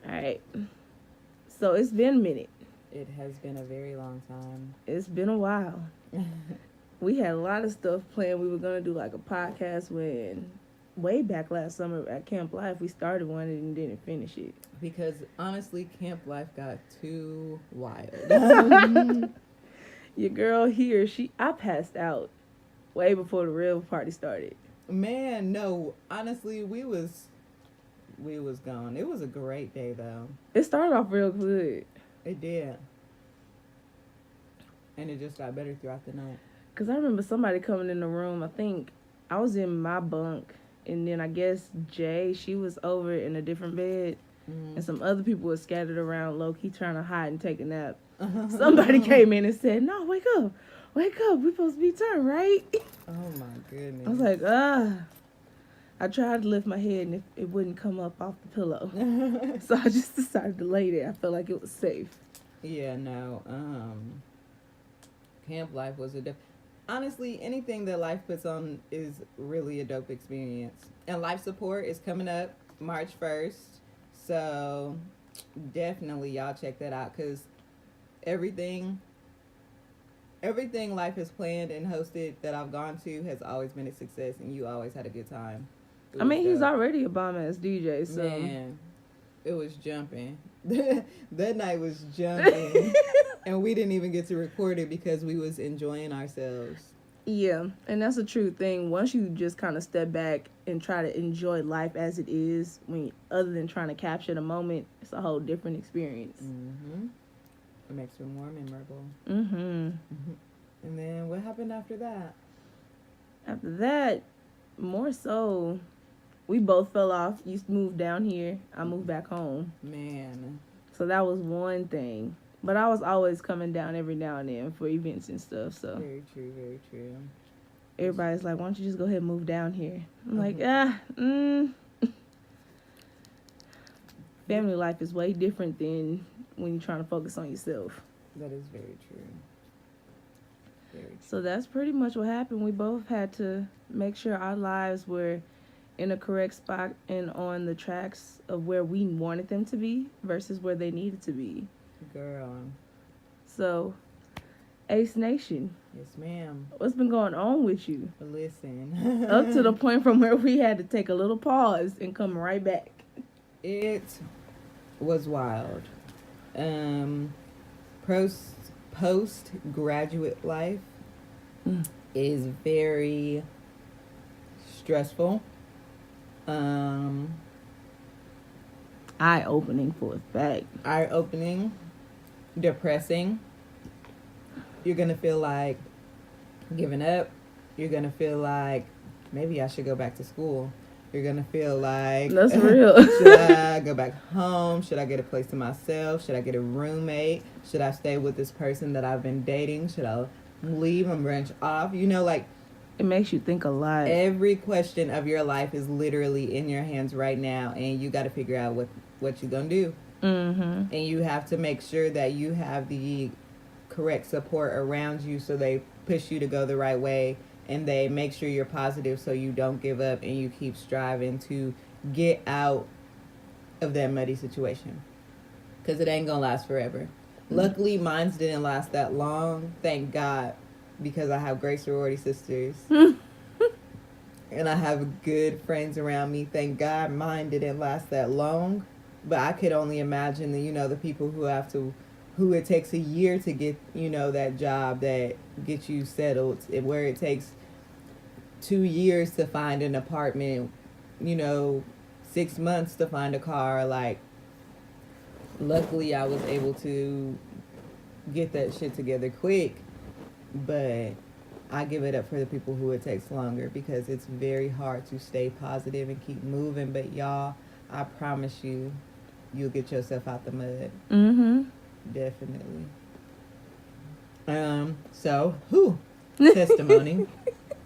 All right. So it's been a minute. It has been a very long time. It's been a while. We had a lot of stuff planned. We were going to do like a podcast when way back last summer at Camp Life. We started one and didn't finish it. Because honestly, camp life got too wild. Your girl here, I passed out way before the real party started. Man, no. Honestly, we was gone. It was a great day though. It started off real good. It did. And it just got better throughout the night. Because I remember somebody coming in the room. I think I was in my bunk. And then I guess Jay, she was over in a different bed. Mm-hmm. And some other people were scattered around low-key trying to hide and take a nap. Somebody came in and said, "No, wake up. Wake up. We're supposed to be turned, right?" Oh my goodness. I was like, I tried to lift my head and it wouldn't come up off the pillow. So I just decided to lay there. I felt like it was safe. Yeah, no. Camp life was honestly, anything that life puts on is really a dope experience. And life support is coming up March 1st. So definitely y'all check that out, because everything life has planned and hosted that I've gone to has always been a success, and you always had a good time. I mean, he's already a bomb-ass DJ, so... Man, it was jumping. That night was jumping. And we didn't even get to record it because we was enjoying ourselves. Yeah, and that's a true thing. Once you just kind of step back and try to enjoy life as it is, other than trying to capture the moment, it's a whole different experience. Mm-hmm. It makes it more memorable. Mm-hmm. Mm-hmm. And then what happened after that? After that, more so, we both fell off. You moved down here. I moved back home. Man. So that was one thing. But I was always coming down every now and then for events and stuff. So very true, very true. Everybody's like, "Why don't you just go ahead and move down here?" I'm like, Family life is way different than when you're trying to focus on yourself. That is very true. Very true. So that's pretty much what happened. We both had to make sure our lives were in a correct spot and on the tracks of where we wanted them to be versus where they needed to be. Girl. So, Ace Nation. Yes, ma'am. What's been going on with you? Listen. Up to the point from where we had to take a little pause and come right back. It was wild. Postgraduate life is very stressful. Eye-opening for a fact. Eye-opening. Depressing. You're going to feel like giving up. You're going to feel like maybe I should go back to school. You're going to feel like... That's real. Should I go back home? Should I get a place to myself? Should I get a roommate? Should I stay with this person that I've been dating? Should I leave and branch off? You know, like... It makes you think a lot. Every question of your life is literally in your hands right now, and you got to figure out what you're going to do. Mm-hmm. And you have to make sure that you have the correct support around you, so they push you to go the right way, and they make sure you're positive so you don't give up and you keep striving to get out of that muddy situation, because it ain't gonna last forever. Mm-hmm. Luckily, mine didn't last that long, thank God, because I have great sorority sisters and I have good friends around me. Thank God mine didn't last that long. But I could only imagine the people who it takes a year to get, that job that gets you settled, where it takes 2 years to find an apartment, 6 months to find a car. Like, luckily I was able to get that shit together quick, but I give it up for the people who it takes longer, because it's very hard to stay positive and keep moving. But y'all, I promise you, you'll get yourself out the mud. Mm-hmm. Definitely. Testimony.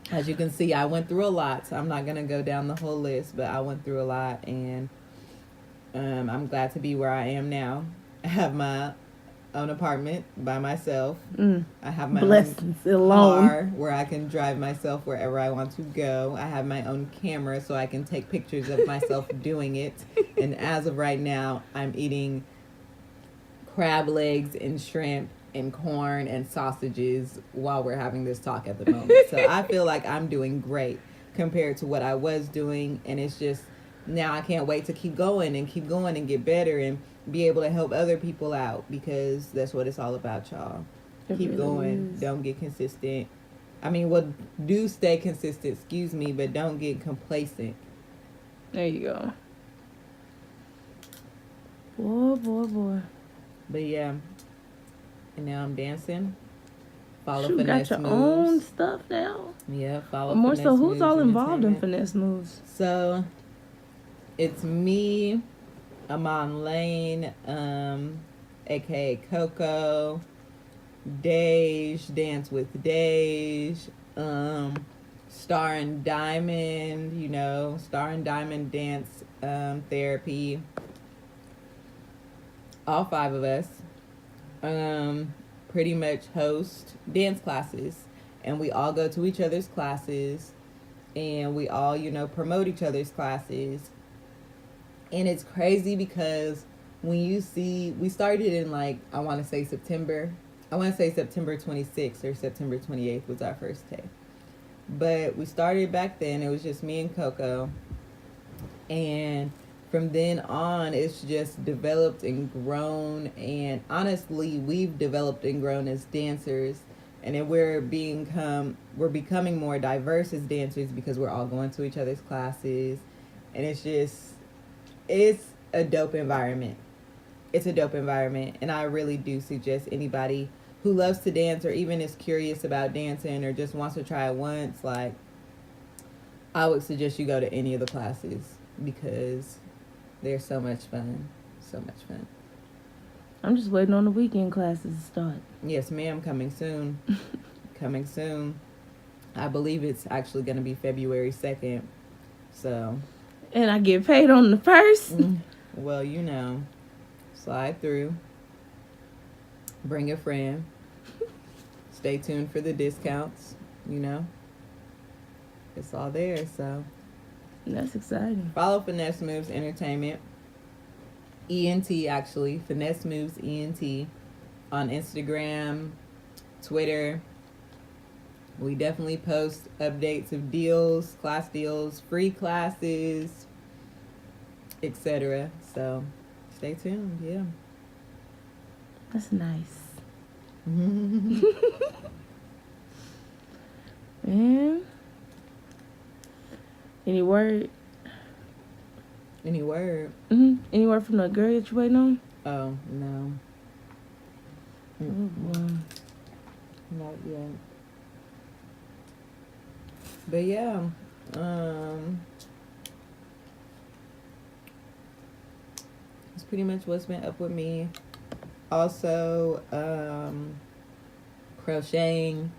As you can see, I went through a lot. So I'm not going to go down the whole list, but I went through a lot, and I'm glad to be where I am now. I have my own apartment by myself. Mm. I have my Blessings own alone. car where I can drive myself wherever I want to go. I have my own camera so I can take pictures of myself doing it. And as of right now, I'm eating crab legs and shrimp and corn and sausages while we're having this talk at the moment. So I feel like I'm doing great compared to what I was doing. And it's just now I can't wait to keep going and get better and be able to help other people out because that's what it's all about, y'all. Keep really going. is. Don't get consistent. I mean, well, do stay consistent, excuse me, but don't get complacent. There you go. Boy. But yeah. And now I'm dancing. Follow Shoot, finesse got your moves. own stuff now. Yeah, follow More finesse so, who's moves all involved in entertainment. finesse moves? So it's me, Amon Lane, aka Coco, Dej, Dance with Dej, Star and Diamond, Star and Diamond Dance Therapy. All 5 of us pretty much host dance classes, and we all go to each other's classes, and we all, promote each other's classes. And it's crazy because when you see, we started in I want to say September 26th or September 28th was our first day. But we started back then, it was just me and Coco. And from then on, it's just developed and grown. And honestly, we've developed and grown as dancers. And then we're becoming more diverse as dancers because we're all going to each other's classes. And it's a dope environment. It's a dope environment. And I really do suggest anybody who loves to dance or even is curious about dancing or just wants to try it once, I would suggest you go to any of the classes because they're so much fun. So much fun. I'm just waiting on the weekend classes to start. Yes, ma'am. Coming soon. Coming soon. I believe it's actually going to be February 2nd. So. And I get paid on the 1st? Well, slide through. Bring a friend. Stay tuned for the discounts. It's all there, so. That's exciting. Follow Finesse Moves Entertainment. ENT, actually. Finesse Moves ENT. On Instagram, Twitter. We definitely post updates of deals, class deals, free classes, etc. So, stay tuned, yeah. That's nice. Man. Any word? Any word? Any word from the girl that you waiting on? Oh, no. Oh, boy. Not yet. But yeah, it's pretty much what's been up with me. Also, crocheting.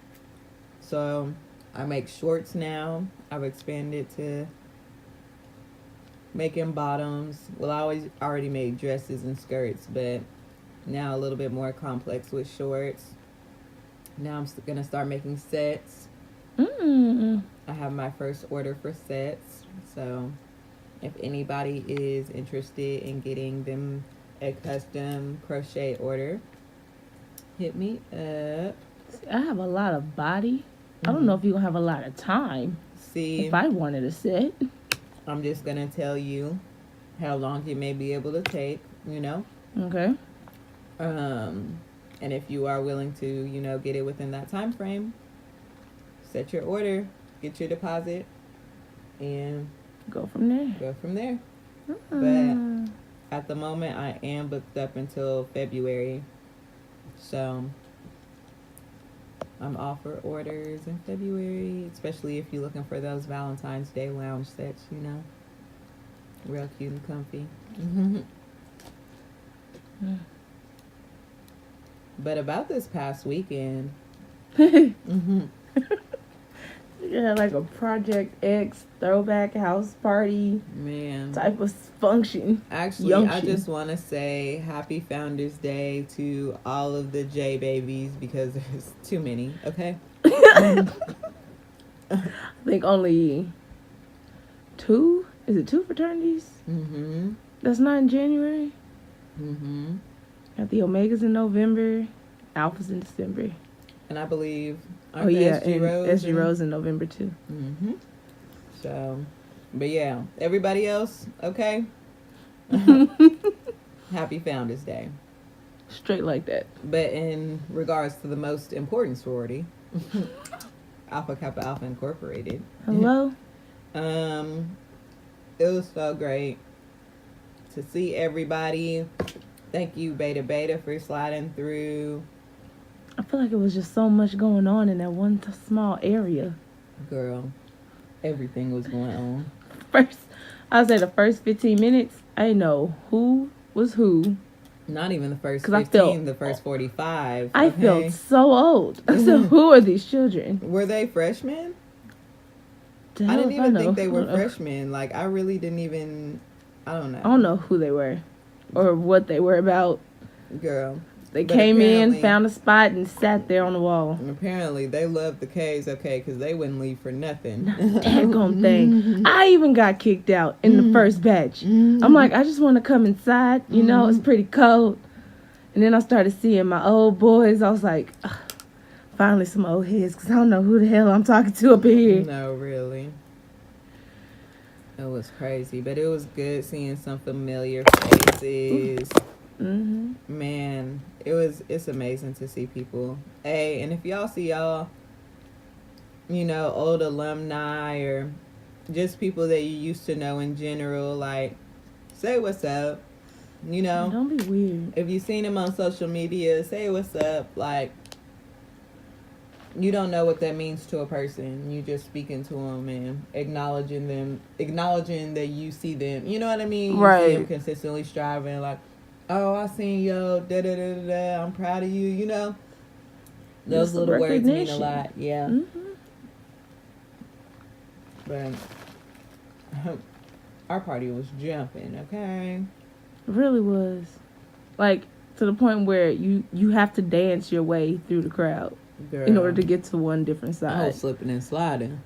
So I make shorts now. I've expanded to making bottoms. Well, I already made dresses and skirts, but now a little bit more complex with shorts. Now I'm gonna start making sets. I have my first order for sets, so if anybody is interested in getting them a custom crochet order, hit me up. I have a lot of body. I don't know if you're going to have a lot of time. See, if I wanted a set. I'm just going to tell you how long you may be able to take, Okay. And if you are willing to, get it within that time frame, set your order, get your deposit, and go from there. But at the moment, I am booked up until February. So I'm off for orders in February, especially if you're looking for those Valentine's Day lounge sets, real cute and comfy. But about this past weekend, Yeah, like a Project X throwback house party Man. type of function. Actually, I just want to say happy Founders Day to all of the J babies because there's too many, okay? I think only 2? Is it 2 fraternities? Mm-hmm. That's not in January? Mm-hmm. Got the Omegas in November, Alphas in December. And I believe SG Rose in November too. Mm-hmm. So, but yeah, everybody else, okay? Happy Founders Day. Straight like that. But in regards to the most important sorority, Alpha Kappa Alpha Incorporated. Hello? It was so great to see everybody. Thank you, Beta Beta, for sliding through. I feel like it was just so much going on in that one small area. Girl, everything was going on. I'd say the first 15 minutes, I didn't know who was who. Not even the first 15, the first 45. I felt so old. I said, who are these children? Were they freshmen? I didn't even think they were freshmen. Like, I really didn't even, I don't know. I don't know who they were or what they were about. Girl. They came in, found a spot, and sat there on the wall. And apparently, they loved the K's, okay, because they wouldn't leave for nothing. Daggone thing. I even got kicked out in the first batch. I'm like, I just want to come inside. You know, it's pretty cold. And then I started seeing my old boys. I was like, ugh, finally some old heads, because I don't know who the hell I'm talking to up in here. No, really. It was crazy, but it was good seeing some familiar faces. Mm-hmm. Man, it's amazing to see people. Hey, and if y'all see y'all, you know, old alumni or just people that you used to know in general, like, say what's up, you know. Don't be weird. If you've seen them on social media, say what's up. Like, you don't know what that means to a person. You just speaking to them and acknowledging that you see them. You know what I mean? Right. You see them consistently striving, like, oh, I seen yo, da-da-da-da-da, I'm proud of you, you know? Those little words mean a lot, yeah. Mm-hmm. But our party was jumping, okay? It really was. Like, to the point where you have to dance your way through the crowd. Girl. In order to get to one different side. I was slipping and sliding.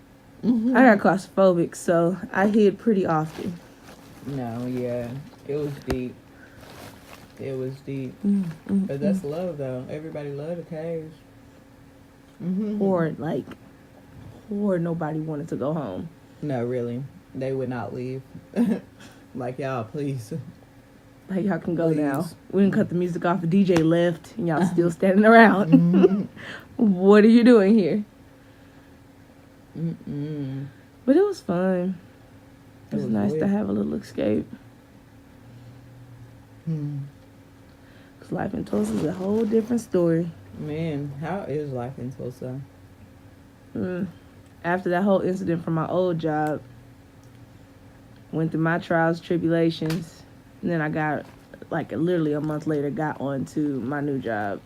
I got claustrophobic, so I hid pretty often. No, yeah. It was deep. It was deep. But that's love, though. Everybody loved the K's. Or nobody wanted to go home. No, really. They would not leave. Like, y'all, please. Like, y'all can go now. We didn't cut the music off. The DJ left, and y'all still standing around. What are you doing here? But it was fun. It was nice to have a little escape. Because life in Tulsa is a whole different story. Man, how is life in Tulsa? After that whole incident from my old job, went through my trials, tribulations, and then I got, like, literally a month later, got on to my new job.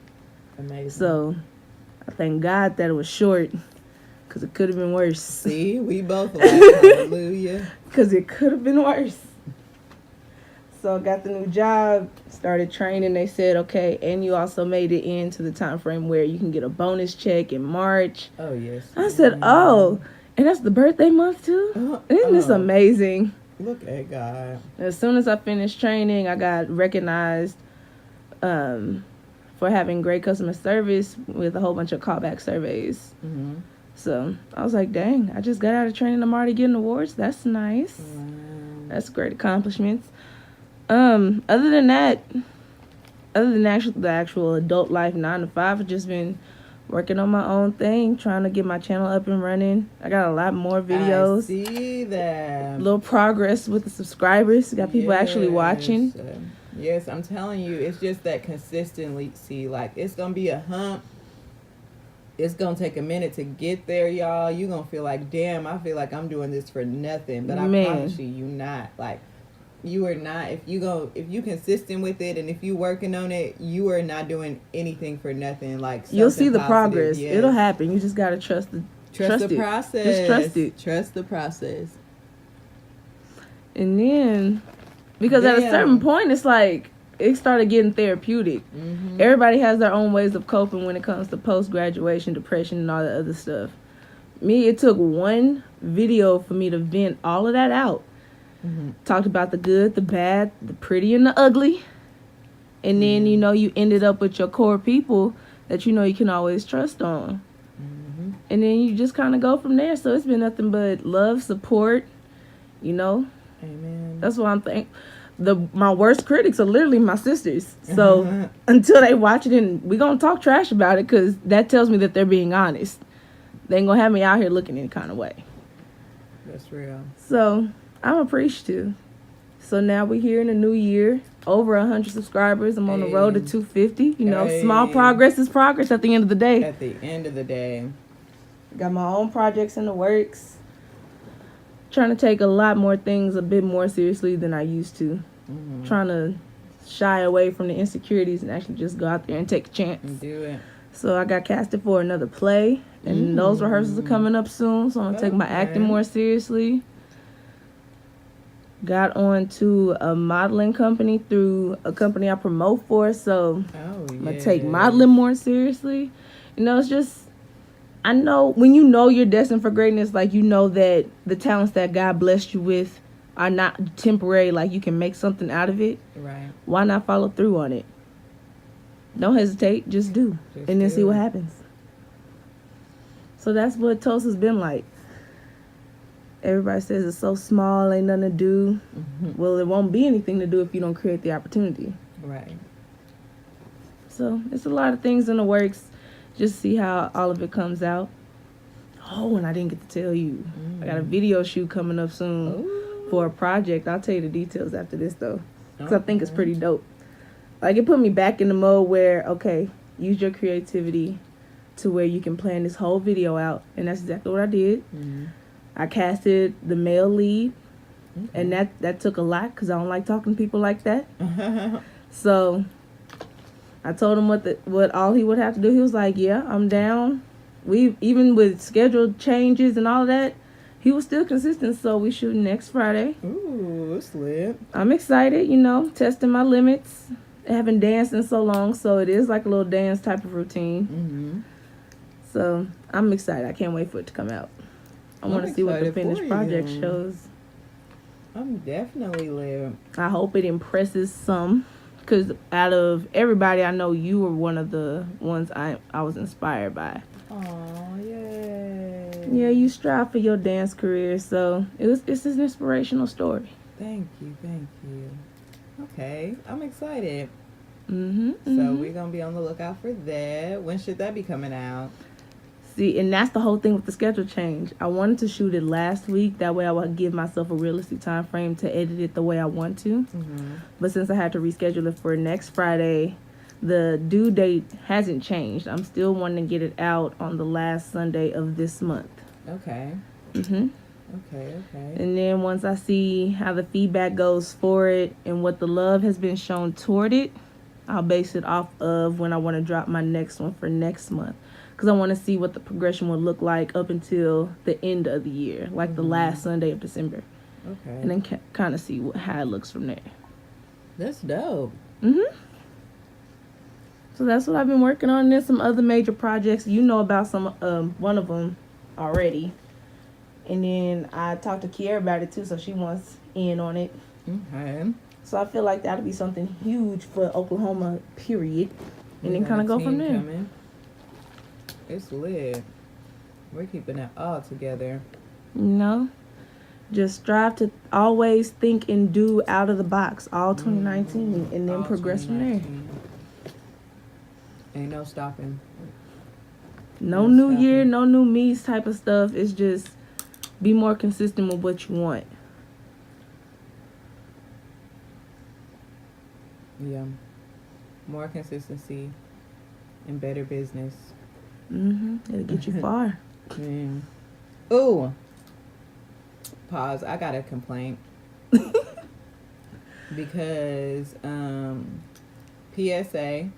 Amazing. So, I thank God that it was short, because it could have been worse. See, we both laughed. Hallelujah. Because it could have been worse. So, I got the new job, started training. They said, okay, and you also made it into the time frame where you can get a bonus check in March. Oh, yes. I said, oh, and that's the birthday month, too? Isn't this amazing? Look at God. As soon as I finished training, I got recognized for having great customer service with a whole bunch of callback surveys. So I was like, dang, I just got out of training. I'm already getting awards. That's nice. That's great accomplishments. Other than that, the actual adult life 9 to 5, I've just been working on my own thing, trying to get my channel up and running. I got a lot more videos. I see that. Little progress with the subscribers. Got people actually watching. Yes, I'm telling you, it's just that consistency. Like, it's going to be a hump. It's going to take a minute to get there, y'all. You're going to feel like, damn, I feel like I'm doing this for nothing. But I promise you, not. Like, you are not. If you consistent with it and if you working on it, you are not doing anything for nothing. Like, you'll see the progress. Yes. It'll happen. You just gotta trust Trust the process. Just trust it. Trust the process. And then, because at a certain point, it's like, it started getting therapeutic. Mm-hmm. Everybody has their own ways of coping when it comes to post-graduation depression and all that other stuff. Me, it took one video for me to vent all of that out. Mm-hmm. Talked about the good, the bad, the pretty, and the ugly. And then, you know, you ended up with your core people that you know you can always trust on. Mm-hmm. And then you just kind of go from there. So it's been nothing but love, support, you know. Amen. That's what I'm thinking. My worst critics are literally my sisters. So until they watch it, and we're going to talk trash about it, because that tells me that they're being honest. They ain't going to have me out here looking any kind of way. That's real. So I'm appreciative. So now we're here in the new year. Over 100 subscribers. I'm on the road to 250. You know, small progress is progress at the end of the day. At the end of the day. Got my own projects in the works. Trying to take a lot more things a bit more seriously than I used to. Mm-hmm. Trying to shy away from the insecurities and actually just go out there and take a chance. And do it. So I got casted for another play. And those rehearsals are coming up soon. So I'm going to take my acting more seriously. Got on to a modeling company through a company I promote for. So I'm going to take modeling more seriously. You know, it's just, I know when you know you're destined for greatness, like, you know that the talents that God blessed you with are not temporary, like you can make something out of it. Right. Why not follow through on it? Don't hesitate, just do. And then see what happens. So that's what Tulsa's been like. Everybody says it's so small, ain't nothing to do. Mm-hmm. Well, it won't be anything to do if you don't create the opportunity. Right. So it's a lot of things in the works. Just see how all of it comes out. Oh, and I didn't get to tell you. I got a video shoot coming up soon for a project. I'll tell you the details after this, though. Because I think it's pretty dope. Like, it put me back in the mode where, okay, use your creativity to where you can plan this whole video out. And that's exactly what I did. Mm-hmm. I casted the male lead. And that took a lot because I don't like talking to people like that. So I told him what all he would have to do. He was like, yeah, I'm down. We even with scheduled changes and all of that, he was still consistent. So we shooting next Friday. Ooh, it's lit. I'm excited, you know, testing my limits. I haven't danced in so long, so it is like a little dance type of routine. Mm-hmm. So I'm excited. I can't wait for it to come out. I want to see what the finished project shows. I'm definitely lit. I hope it impresses some. Because out of everybody I know, you were one of the ones I was inspired by. Oh, yay. Yeah, you strive for your dance career, so it's an inspirational story. Thank you. Okay, I'm excited. Mm-hmm. So we're going to be on the lookout for that. When should that be coming out? See, and that's the whole thing with the schedule change. I wanted to shoot it last week. That way I would give myself a realistic time frame to edit it the way I want to. Mm-hmm. But since I had to reschedule it for next Friday, the due date hasn't changed. I'm still wanting to get it out on the last Sunday of this month. Okay. Mm-hmm. Okay. And then once I see how the feedback goes for it and what the love has been shown toward it, I'll base it off of when I want to drop my next one for next month. Because I want to see what the progression will look like up until the end of the year, like the last Sunday of December. Okay. And then kind of see how it looks from there. That's dope. Mm-hmm. So that's what I've been working on. And there's some other major projects. You know about one of them already. And then I talked to Kiera about it too, so she wants in on it. Okay. So I feel like that'll be something huge for Oklahoma, period. And then kind of go from there. Coming. It's lit. We're keeping it all together. You know? Just strive to always think and do out of the box all 2019 and then progress from there. Ain't no stopping. No new year, no new me's type of stuff. It's just be more consistent with what you want. Yeah. More consistency and better business. It'll get you far. Man. Ooh. Pause. I got a complaint. Because PSA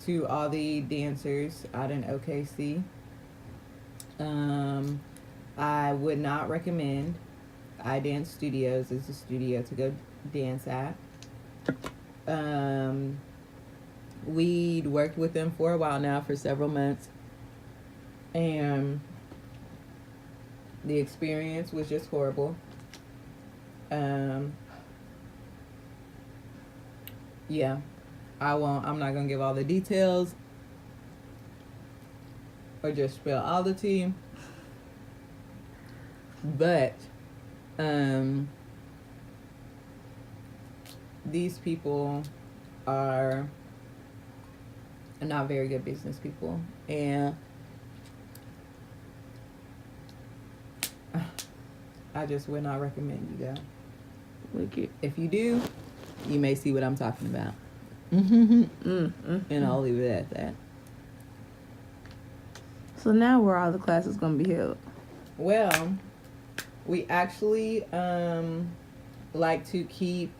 to all the dancers out in OKC. I would not recommend iDance Studios as a studio to go dance at. We'd worked with them for a while now, for several months, and the experience was just horrible. Yeah, I'm not gonna give all the details or just spill all the tea, but these people are not very good business people, and I just would not recommend you go. Wicked. If you do, you may see what I'm talking about. And I'll leave it at that. So now where are all the classes going to be held? Well, we actually like to keep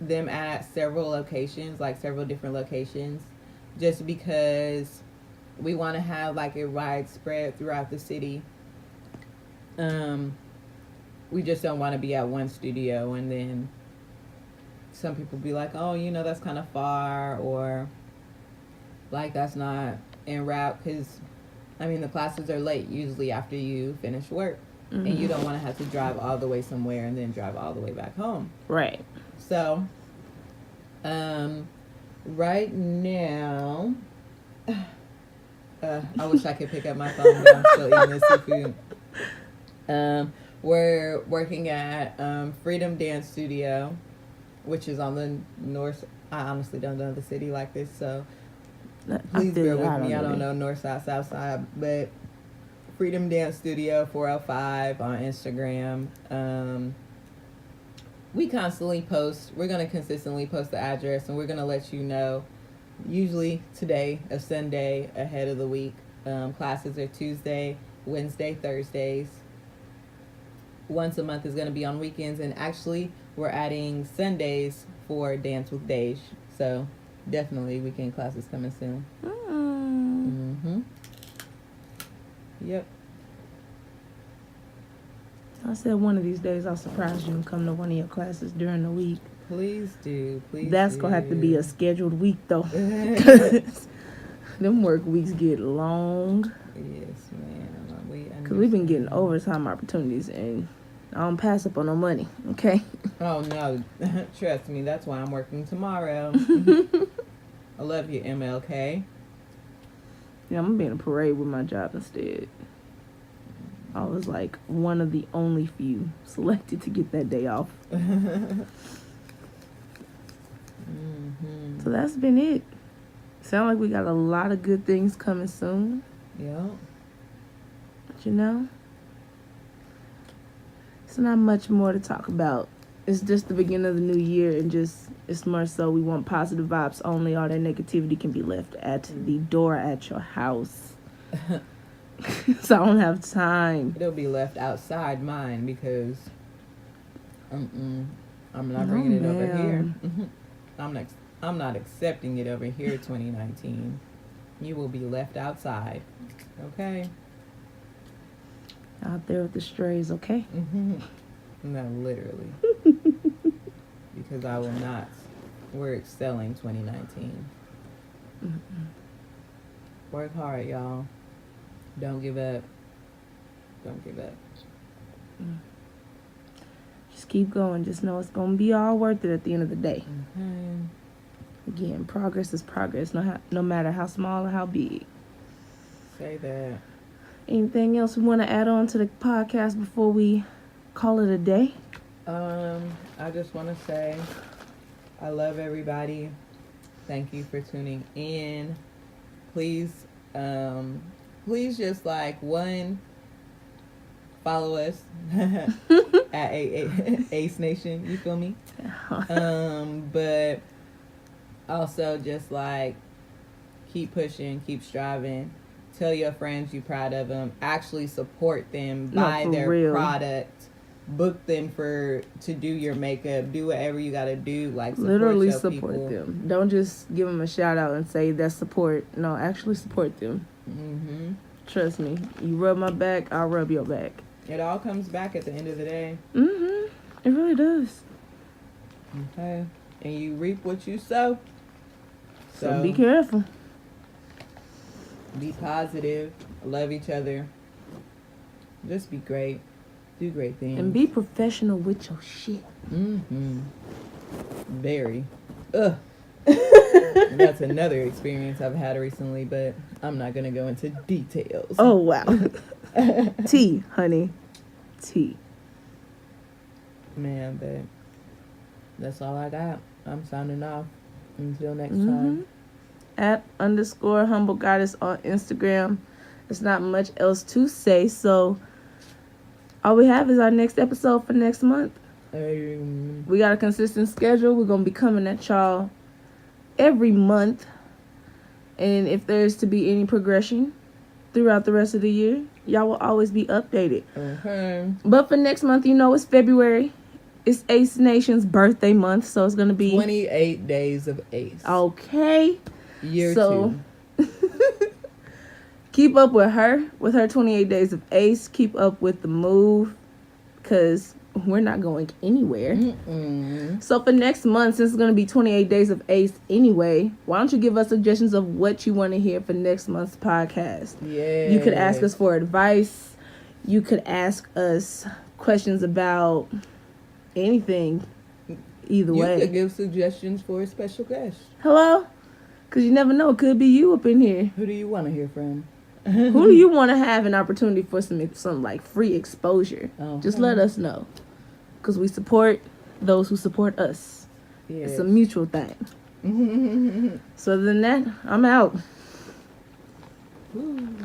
them at several locations, like several different locations, just because we want to have like a widespread throughout the city. We just don't want to be at one studio and then some people be like, oh, you know, that's kind of far, or like that's not en route, because I mean the classes are late usually after you finish work, and you don't want to have to drive all the way somewhere and then drive all the way back home. Right. So right now I wish I could pick up my phone, but I'm still eating this seafood. We're working at Freedom Dance Studio, which is on the north. I honestly don't know the city like this, so please bear with me. I don't know north side, south side, but Freedom Dance Studio 405 on Instagram. We constantly post. We're going to consistently post the address, and we're going to let you know, usually today, a Sunday ahead of the week. Classes are Tuesday, Wednesday, Thursdays. Once a month is going to be on weekends, and actually we're adding Sundays for Dance with Dej. So definitely weekend classes coming soon. Yep. I said one of these days I'll surprise you and come to one of your classes during the week. Please do. Please. That's do. gonna have to be a scheduled week though. Them work weeks get long. Yes, ma'am. Because we've been getting overtime opportunities, and I don't pass up on no money, okay? Oh, no. Trust me, that's why I'm working tomorrow. I love you, MLK. Yeah, I'm going to be in a parade with my job instead. I was like one of the only few selected to get that day off. So that's been it. Sound like we got a lot of good things coming soon. Yeah. But you know, it's not much more to talk about. It's just the beginning of the new year, and just it's more so we want positive vibes only. All that negativity can be left at the door at your house. So I don't have time. It'll be left outside mine because I'm not bringing it over here. I'm not accepting it over here, 2019. You will be left outside. Okay? Out there with the strays, okay? No, literally. Because I will not. We're excelling 2019. Work hard, y'all. Don't give up. Don't give up. Just keep going. Just know it's going to be all worth it at the end of the day. Again, progress is progress, no matter how small or how big. Say that. Anything else we want to add on to the podcast before we call it a day? I just want to say I love everybody. Thank you for tuning in. Please just follow us at Ace Nation. You feel me? But also just keep pushing, keep striving. Tell your friends you're proud of them. Actually support them. Buy their product. Book them to do your makeup. Do whatever you gotta do. Literally support them. Don't just give them a shout out and say that's support. No, actually support them. Trust me. You rub my back, I'll rub your back. It all comes back at the end of the day. Mm-hmm. It really does. Okay. And you reap what you sow. So be careful. Be positive. Love each other. Just be great. Do great things. And be professional with your shit. Mm-hmm. Very. Ugh. That's another experience I've had recently, but I'm not going to go into details. Oh, wow. Tea, honey. Tea. Man, but that's all I got. I'm signing off. Until next Mm-hmm. time. @_humble goddess on Instagram. There's not much else to say, so all we have is our next episode for next month. We got a consistent schedule. We're going to be coming at y'all every month. And if there's to be any progression throughout the rest of the year, y'all will always be updated. Okay. But for next month, it's February. It's Ace Nation's birthday month, so it's going to be 28 days of Ace. Okay. Year so, 2. Keep up with her 28 days of Ace. Keep up with the move, because we're not going anywhere. Mm-mm. So for next month, since it's going to be 28 days of Ace anyway, why don't you give us suggestions of what you want to hear for next month's podcast? Yeah. You could ask us for advice. You could ask us questions about anything. Either way. You could give suggestions for a special guest. Hello? Because you never know. It could be you up in here. Who do you want to hear from? Who do you want to have an opportunity for some like free exposure? Okay. Just let us know. Because we support those who support us. Yes. It's a mutual thing. So other than that, I'm out. Ooh.